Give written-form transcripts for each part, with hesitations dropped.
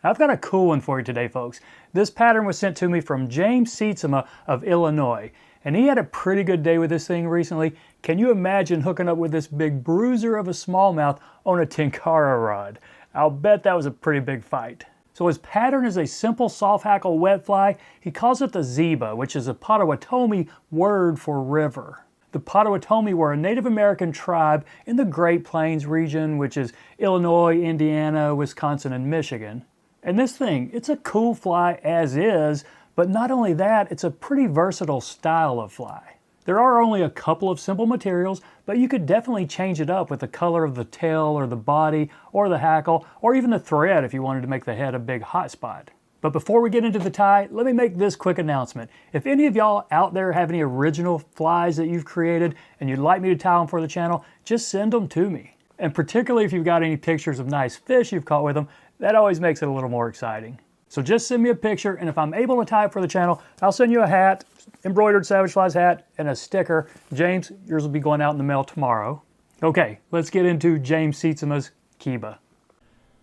I've got a cool one for you today, folks. This pattern was sent to me from James Sietsema of Illinois, and he had a pretty good day with this thing recently. Can you imagine hooking up with this big bruiser of a smallmouth on a Tenkara rod? I'll bet that was a pretty big fight. So his pattern is a simple soft hackle wet fly. He calls it the Zeba, which is a Potawatomi word for river. The Potawatomi were a Native American tribe in the Great Plains region, which is Illinois, Indiana, Wisconsin, and Michigan. And this thing, it's a cool fly as is, but not only that, it's a pretty versatile style of fly. There are only a couple of simple materials, but you could definitely change it up with the color of the tail or the body or the hackle or even the thread if you wanted to make the head a big hot spot. But before we get into the tie, let me make this quick announcement. If any of y'all out there have any original flies that you've created and you'd like me to tie them for the channel, just send them to me. And particularly if you've got any pictures of nice fish you've caught with them, that always makes it a little more exciting. So just send me a picture, and if I'm able to tie it for the channel, I'll send you a hat, embroidered Savage Flies hat, and a sticker. James, yours will be going out in the mail tomorrow. Okay, let's get into James Sietsema's Kibe.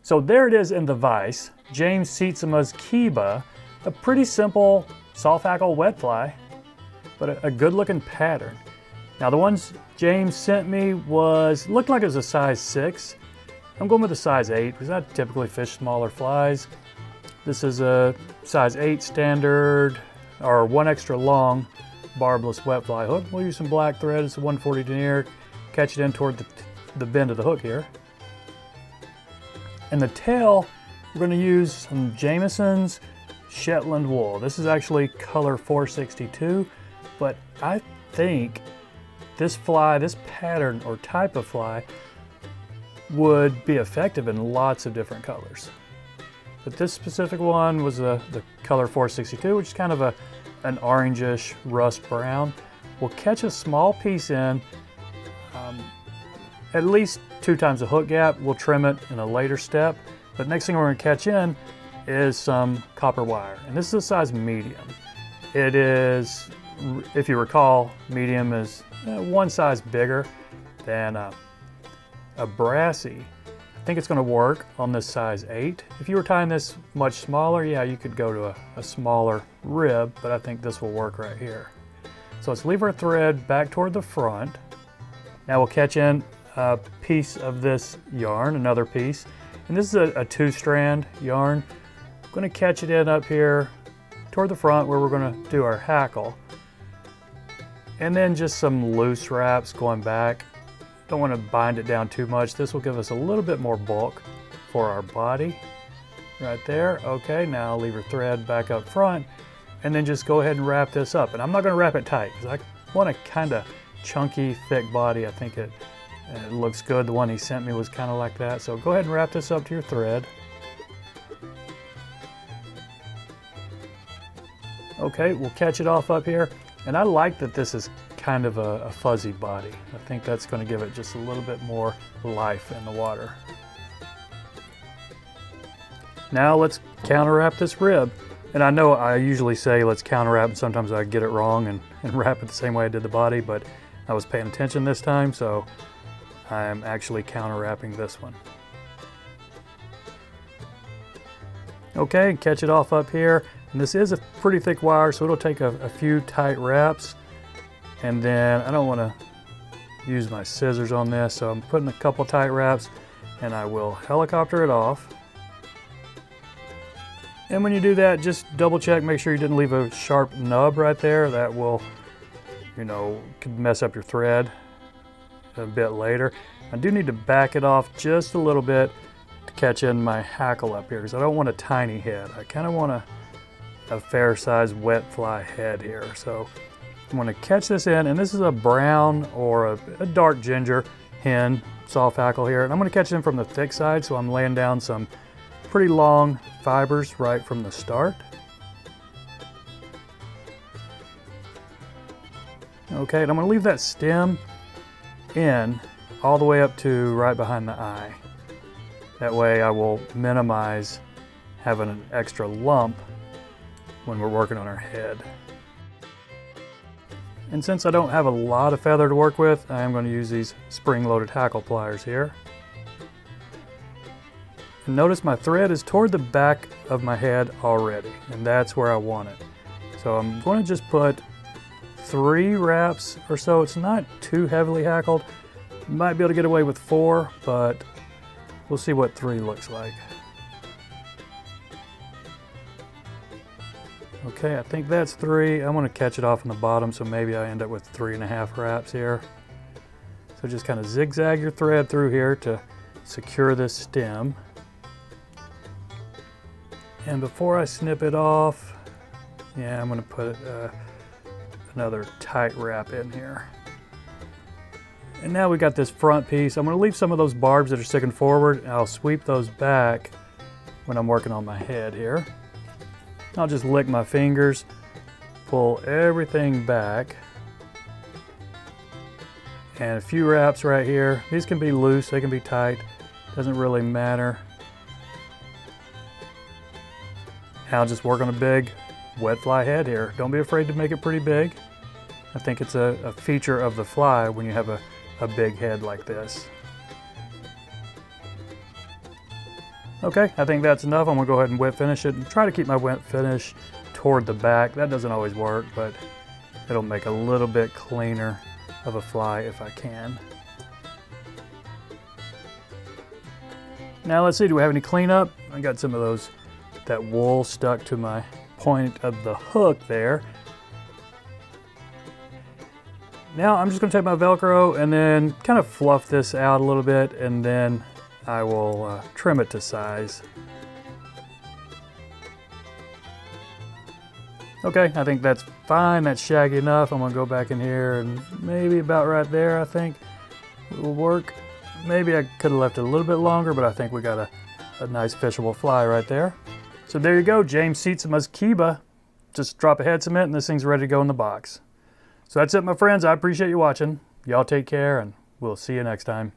So there it is in the vise, James Sietsema's Kibe, a pretty simple soft hackle wet fly, but a good looking pattern. Now the ones James sent me looked like it was a size 6. I'm going with a size 8 because I typically fish smaller flies. This is a size 8 standard or 1 extra long barbless wet fly hook. We'll use some black thread. It's a 140 denier. Catch it in toward the bend of the hook here. And the tail, we're going to use some Jamieson's Shetland wool. This is actually color 462, but I think this fly, this pattern or type of fly would be effective in lots of different colors. But this specific one was the color 462, which is kind of an orangish rust brown. We'll catch a small piece in at least 2 times the hook gap. We'll trim it in a later step. But next thing we're going to catch in is some copper wire. And this is a size medium. It is, if you recall, medium is 1 size bigger than a brassy. I think it's going to work on this size 8. If you were tying this much smaller, yeah, you could go to a smaller rib, but I think this will work right here. So let's leave our thread back toward the front. Now we'll catch in a piece of this yarn, another piece, and this is a 2-strand yarn. I'm going to catch it in up here toward the front where we're going to do our hackle, and then just some loose wraps going back. Don't want to bind it down too much. This will give us a little bit more bulk for our body right there. Okay, now I'll leave our thread back up front and then just go ahead and wrap this up. And I'm not going to wrap it tight because I want a kind of chunky, thick body. I think it looks good. The one he sent me was kind of like that. So go ahead and wrap this up to your thread. Okay, we'll catch it off up here. And I like that this is kind of a fuzzy body. I think that's going to give it just a little bit more life in the water. Now let's counter wrap this rib. And I know I usually say let's counter wrap, and sometimes I get it wrong and wrap it the same way I did the body, but I was paying attention this time, so I'm actually counter wrapping this one. Okay, catch it off up here. And this is a pretty thick wire, so it'll take a few tight wraps. And then I don't want to use my scissors on this, so I'm putting a couple tight wraps and I will helicopter it off. And when you do that, just double check, make sure you didn't leave a sharp nub right there. That will, could mess up your thread a bit later. I do need to back it off just a little bit to catch in my hackle up here because I don't want a tiny head. I kind of want a fair sized wet fly head here. So I'm going to catch this in, and this is a brown or a dark ginger hen soft hackle here, and I'm going to catch it in from the thick side, so I'm laying down some pretty long fibers right from the start. Okay, and I'm going to leave that stem in all the way up to right behind the eye. That way I will minimize having an extra lump when we're working on our head. And since I don't have a lot of feather to work with, I am going to use these spring-loaded hackle pliers here. And notice my thread is toward the back of my head already, and that's where I want it. So I'm going to just put 3 wraps or so. It's not too heavily hackled. Might be able to get away with 4, but we'll see what 3 looks like. Okay, I think that's 3. I'm going to catch it off on the bottom, so maybe I end up with 3.5 wraps here. So just kind of zigzag your thread through here to secure this stem. And before I snip it off, yeah, I'm going to put another tight wrap in here. And now we got this front piece. I'm going to leave some of those barbs that are sticking forward, and I'll sweep those back when I'm working on my head here. I'll just lick my fingers, pull everything back, and a few wraps right here. These can be loose, they can be tight, doesn't really matter. Now I'll just work on a big wet fly head here. Don't be afraid to make it pretty big. I think it's a feature of the fly when you have a big head like this. Okay, I think that's enough. I'm gonna go ahead and wet finish it and try to keep my wet finish toward the back. That doesn't always work, but it'll make a little bit cleaner of a fly if I can. Now let's see, do we have any cleanup? I got some of that wool stuck to my point of the hook there. Now I'm just gonna take my Velcro and then kind of fluff this out a little bit, and then I will trim it to size. Okay, I think that's fine, that's shaggy enough. I'm gonna go back in here and maybe about right there, I think it will work. Maybe I could have left it a little bit longer, but I think we got a nice fishable fly right there. So there you go, James Sietsema's Kibe. Just drop a head cement and this thing's ready to go in the box. So that's it, my friends. I appreciate you watching. Y'all take care, and we'll see you next time.